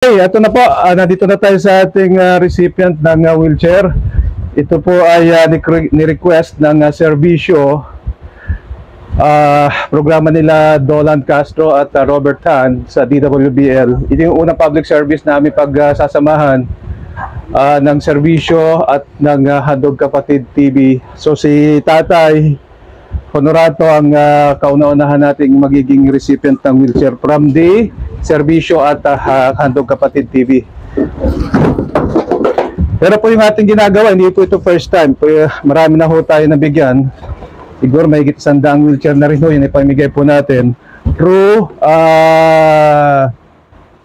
Okay, ito na po. Nandito na tayo sa ating recipient ng wheelchair. Ito po ay ni-request ng serbisyo. Programa nila Dolan Castro at Robert Han sa DWBL. Ito yung unang public service namin pagsasamahan ng serbisyo at ng Handog Kapatid TV. So si Tatay Honorato ang kauna-unahan nating magiging recipient ng wheelchair from the serbisyo at Handog Kapatid TV. Pero po yung ating ginagawa, hindi po ito first time. Marami na ho tayo nabigyan. Siguro may higit 100 wheelchair na rin ho, yun ipamigay po natin through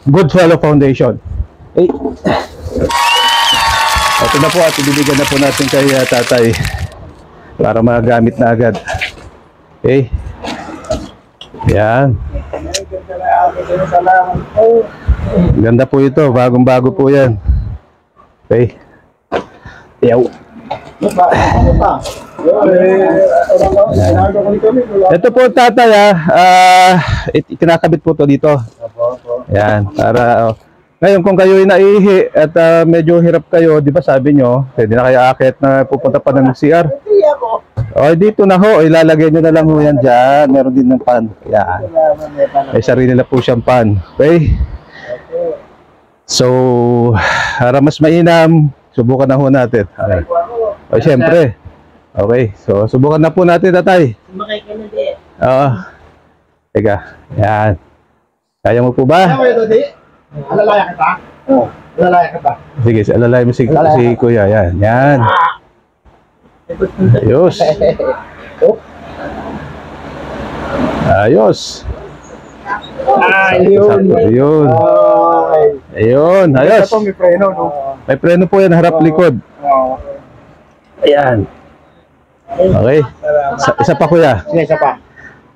Goodfellow Foundation. Okay. Ito na po at ibibigyan na po natin kay Tatay para magamit na agad. Okay. Yan. Ganda po ito, bagong-bago po yan. Okay. Yaw. Ito po Tatay kinakabit po to dito. Yan, para ngayon kung kayo ay naihi at medyo hirap kayo, di ba sabi nyo, pwede na kayo akit na pupunta pa ng CR. O dito na ho, ilalagay nyo na lang ho yan dyan. Meron din ng pan. Yan. May sarili na po siyang pan. Okay? So, para mas mainam, subukan na ho natin. O siyempre. Okay, so subukan na po natin, Tatay. Sumakay ka na din. Oo. Teka, yan. Kaya mo po ba? Kaya mo ito, di? Alalaya kita? Oo. Alalaya kita? Sige, alalay mo si Kuya. Yan, yan. Ayos. Ayos. Ayun. Ayun. Ayun, ayos. Ito may preno, no? May preno po yan, harap likod. Ayan. Okay. Isa pa Kuya. Sige, isa pa.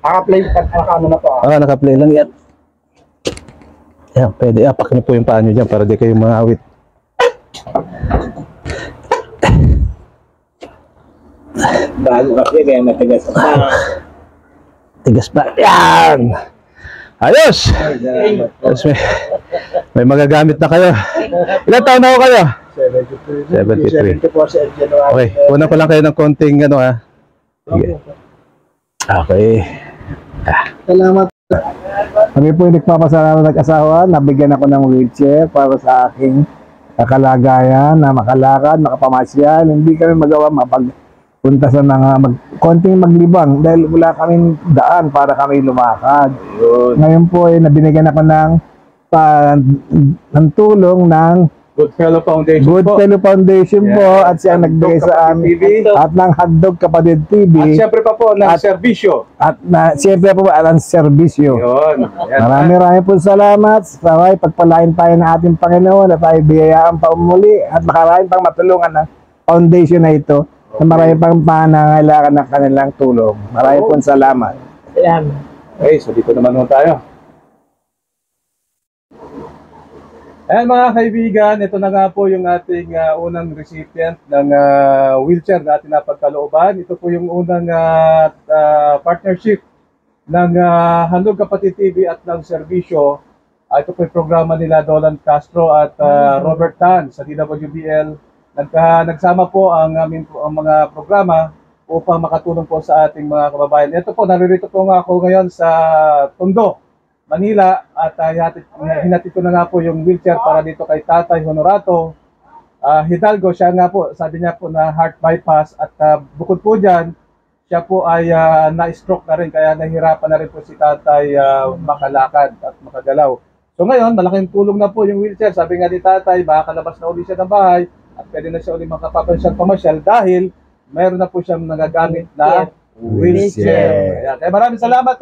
Naka-play, naka-ano na to. Naka-play lang yan. Ayan, pwede. Apak niyo po yung paa nyo dyan para di kayo mangawit. Bago kasi kaya natigas pa. Tigas pa. Yan! Ayos! Ayos may magagamit na kayo. Ilan taon na ako kayo? 73. 74. Okay, una ko lang kayo ng konting ano ha. Sige. Okay. Salamat. Kami po yung nagpapasalamat ng asawa, nabigyan ako ng wheelchair para sa aking kalagayan na makalakad, makapamasyal. Hindi kami magawa mapagpunta sa mga konting maglibang dahil wala kaming daan para kami lumakad. Ngayon po ay nabinigyan ako ng tulong ng Goodfellow Foundation Goodfellow Foundation po at siya ang nagbigay sa amin at ng Handog Kapatid TV At siyempre pa po ng serbisyo. at siyempre po ang serbisyo. Yun. Maraming po salamat. Saway, pagpalain tayo ng ating Panginoon at tayo biyayaan pa umuli at maraming pang matulungan ng foundation na ito na maraming pang pangangailangan ng kanilang tulong. Maraming po salamat. Salamat. Okay, so dito naman tayo. Ayan mga kaibigan, ito na nga po yung ating unang recipient ng wheelchair na ating napagkalooban. Ito po yung unang partnership ng Handog Kapatid TV at ng serbisyo. Ito po yung programa nila Dolan Castro at Robert Tan sa DWBL. Nagsama po ang mga programa upang makatulong po sa ating mga kababayan. Ito po, naririto po nga ako ngayon sa Tondo, Manila at hinatid ko na nga po yung wheelchair para dito kay Tatay Honorato Hidalgo. Siya nga po, sabi niya po na heart bypass at bukod po dyan, siya po ay na-stroke na rin kaya nahihirapan na rin po si Tatay makalakad at makagalaw. So ngayon, malaking tulong na po yung wheelchair. Sabi nga ni Tatay, makakalabas na uli siya ng bahay at pwede na siya uli makapapansyal pamasyal dahil mayroon na po siyang nagagamit na wheelchair. Ayan. Kaya maraming salamat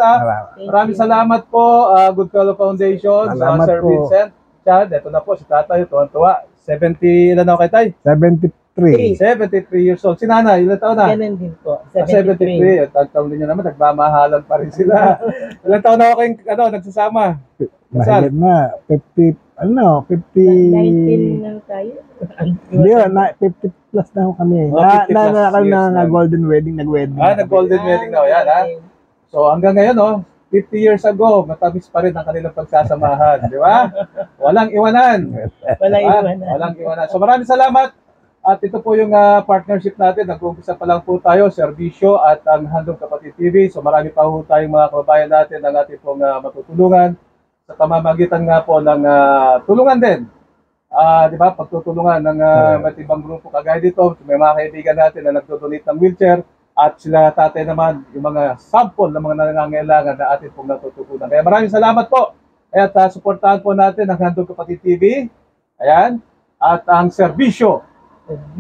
Maraming salamat po Goodfellow Foundation, Salamat Sir po. Vincent. Chad, ito na po si Tatay, tuwan-tuwa. 70 ilan na kay Tay? 73. 73 years old. Si Nanay, ilan taon na? Ganun din po. 73. At taon din nyo naman, nagmamahalan pa rin sila. Ilan taon na ako kayong nagsasama? Mahigit na. 50, 19 lang tayo. Hindi, 50 plus na kami. 50 plus Na years golden wedding, nag-wedding. Nag-golden wedding na. Yan, ha? So hanggang ngayon, 50 years ago, matamis pa rin ang kanilang pagsasamahan, di ba? Walang iwanan. Walang Ah, iwanan. Walang iwanan. So maraming salamat. At ito po yung partnership natin. Nag-uumpisa pa lang po tayo, Serbisyo at ang Handog Kapatid TV. So marami pa po tayong mga kababayan natin ang ating pong matutulungan sa pamamagitan nga po ng tulungan din. Di ba? Pagtutulungan ng iba't ibang grupo kagaya dito. May mga kaibigan natin na nagdodonate ng wheelchair at sila tatay naman yung mga sample ng mga nangangailangan na ating pong natututunan. Kaya maraming salamat po. At suportahan po natin ang Handog Kapatid TV. Ayan. At ang Serbisyo.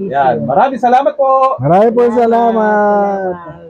Yan. Maraming salamat po. Marami po salamat. Salamat.